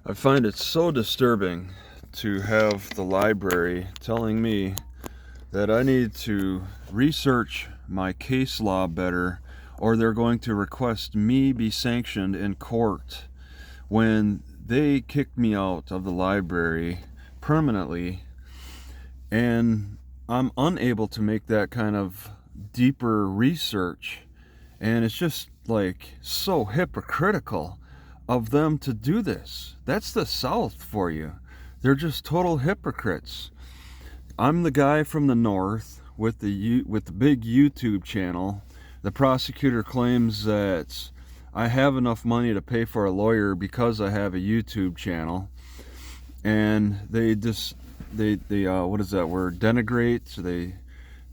I find it so disturbing to have the library telling me that I need to research my case law better, or they're going to request me be sanctioned in court when they kicked me out of the library permanently, and I'm unable to make that kind of deeper research. And it's just like so hypocritical of them to do this. That's the South for you. They're just total hypocrites. I'm the guy from the North with the big YouTube channel. The prosecutor claims that I have enough money to pay for a lawyer because I have a YouTube channel, and they what is that word? Denigrate.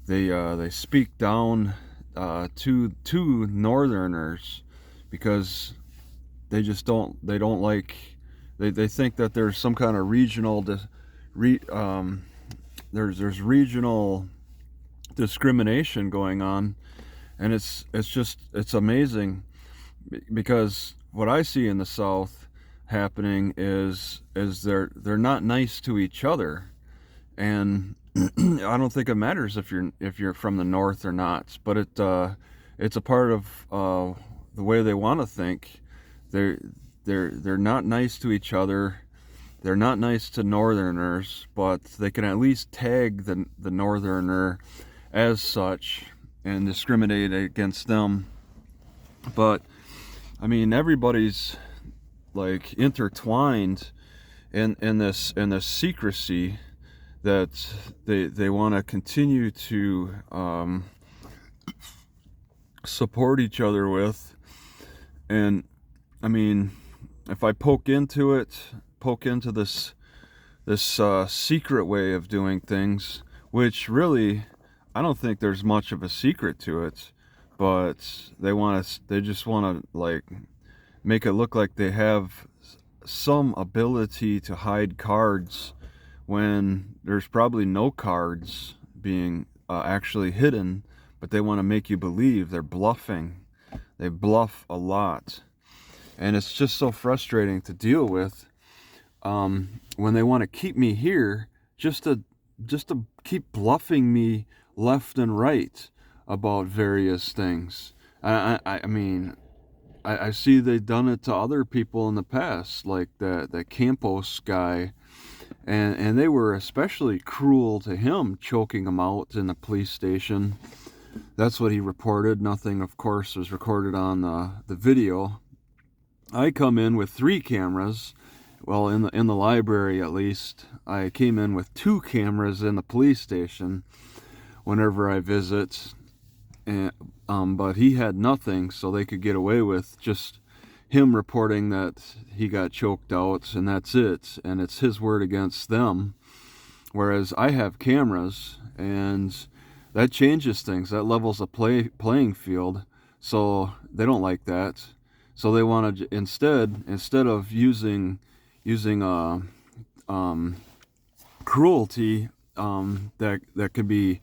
They speak down to Northerners because they don't like they think that there's some kind of regional there's regional discrimination going on, and it's amazing because what I see in the South happening is they're not nice to each other, and I don't think it matters if you're from the North or not, but it's a part of the way they want to think. They're they're not nice to each other. They're not nice to Northerners, but they can at least tag the Northerner as such and discriminate against them. But I mean, everybody's like intertwined in this secrecy that they want to continue to support each other with. And I mean, if I poke into this secret way of doing things, which really I don't think there's much of a secret to it, but they just want to like make it look like they have some ability to hide cards when there's probably no cards being actually hidden, but they want to make you believe they're bluffing. They bluff a lot, and it's just so frustrating to deal with when they want to keep me here just to keep bluffing me left and right about various things. I mean, I see they've done it to other people in the past, like the Campos guy, and they were especially cruel to him, choking him out in the police station. That's what he reported. Nothing, of course, was recorded on the video. I come in with 3 cameras. Well, in the library at least, I came in with 2 cameras in the police station whenever I visit, and but he had nothing, so they could get away with just him reporting that he got choked out, and that's it, and it's his word against them. Whereas I have cameras, and that changes things. That levels a playing field. So they don't like that. So they want to instead of using cruelty that could be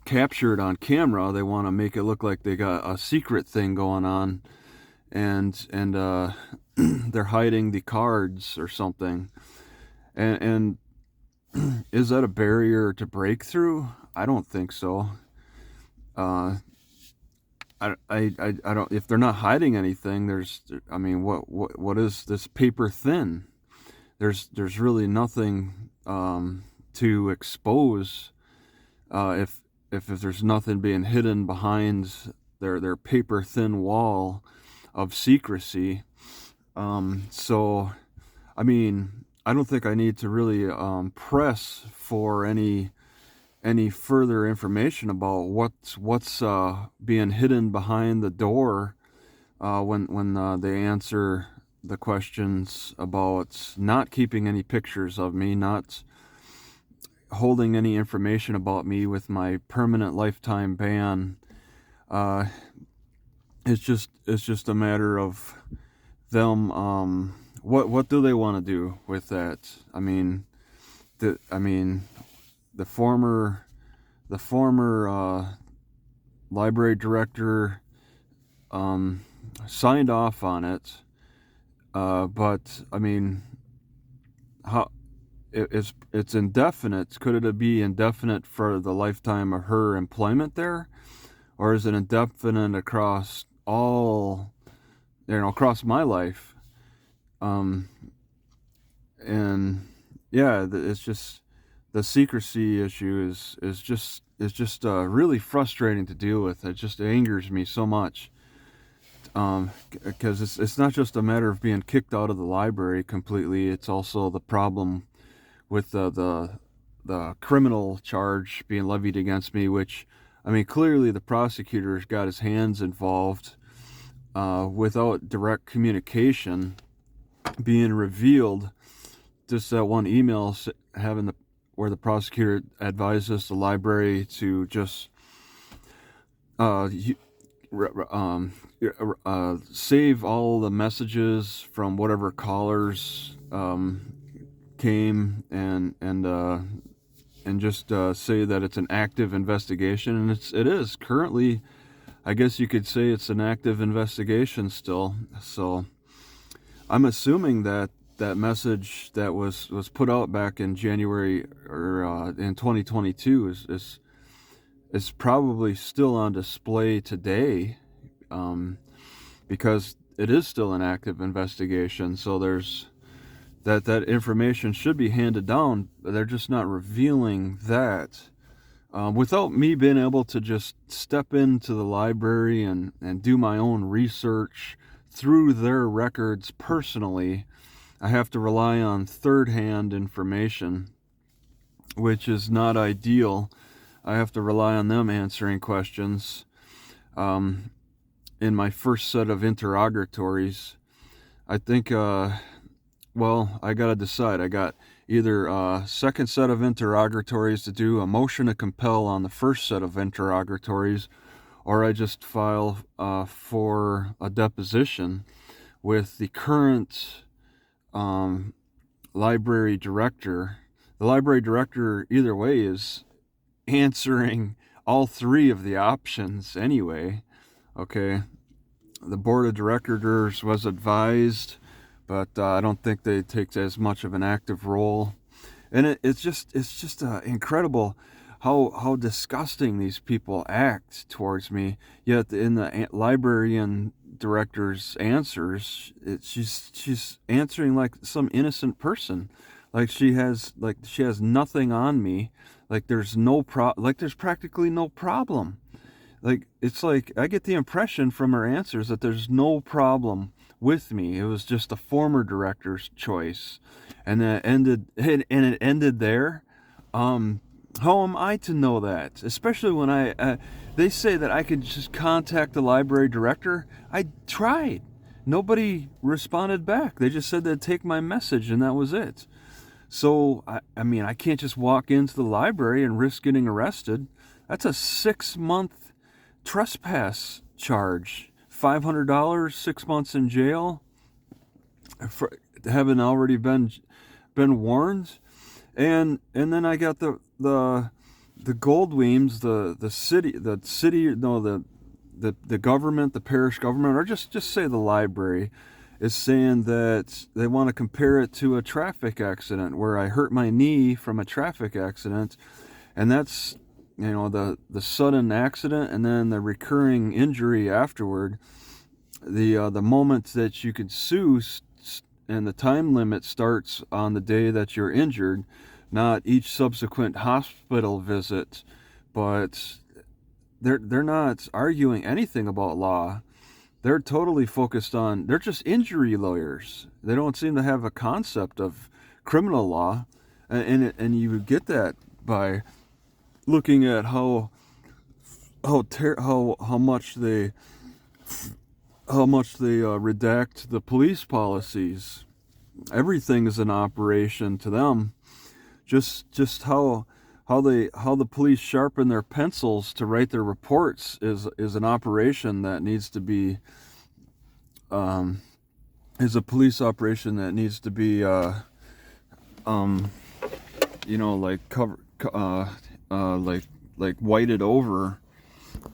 captured on camera. They want to make it look like they got a secret thing going on, and they're hiding the cards or something. And is that a barrier to break through? I don't think so. I don't. If they're not hiding anything, I mean, what is this paper thin? There's really nothing to expose if there's nothing being hidden behind their paper thin wall of secrecy. So, I mean, I don't think I need to really press for any further information about what's being hidden behind the door when they answer the questions about not keeping any pictures of me, not holding any information about me with my permanent lifetime ban. It's just a matter of them. What do they want to do with that? I mean, the former library director signed off on it, but I mean, how it's indefinite. Could it be indefinite for the lifetime of her employment there, or is it indefinite across all, across my life? Um, and yeah, it's just the secrecy issue is just really frustrating to deal with. It just angers me so much. Because it's not just a matter of being kicked out of the library completely. It's also the problem with the criminal charge being levied against me, which, I mean, clearly the prosecutor's got his hands involved, without direct communication being revealed. Just that one email where the prosecutor advises the library to just uh, save all the messages from whatever callers came, and just say that it's an active investigation, and it is currently. I guess you could say it's an active investigation still. So I'm assuming that that message that was put out back in January, or in 2022 is probably still on display today, because it is still an active investigation. So there's that information should be handed down, but they're just not revealing that. Without me being able to just step into the library and do my own research through their records personally, I have to rely on third-hand information, which is not ideal. I have to rely on them answering questions. In my first set of interrogatories, I think, well, I got to decide. I got either a second set of interrogatories to do, a motion to compel on the first set of interrogatories, or I just file for a deposition with the current library director. The library director, either way, is answering all three of the options anyway. Okay, the board of directors was advised, but I don't think they take as much of an active role. And it's just incredible how disgusting these people act towards me. Yet in the librarian director's answers, she's answering like some innocent person, like she has nothing on me, like there's practically no problem. Like, it's like I get the impression from her answers that there's no problem with me. It was just a former director's choice, and it ended there. How am I to know that? Especially when they say that I could just contact the library director. I tried. Nobody responded back. They just said they'd take my message, and that was it. So, I mean, I can't just walk into the library and risk getting arrested. That's a 6-month trespass charge. $500, 6 months in jail, for having already been warned. And then I got the Goldweems, the government, the parish government, or just say the library, is saying that they want to compare it to a traffic accident where I hurt my knee from a traffic accident, and that's, the sudden accident and then the recurring injury afterward. The moment that you could sue, and the time limit starts on the day that you're injured, not each subsequent hospital visit. But they're not arguing anything about law. They're totally focused on, they're just injury lawyers. They don't seem to have a concept of criminal law, and you would get that by looking at how much they redact the police policies. Everything is an operation to them. Just how the police sharpen their pencils to write their reports is an operation that needs to be is a police operation that needs to be like cover like whited over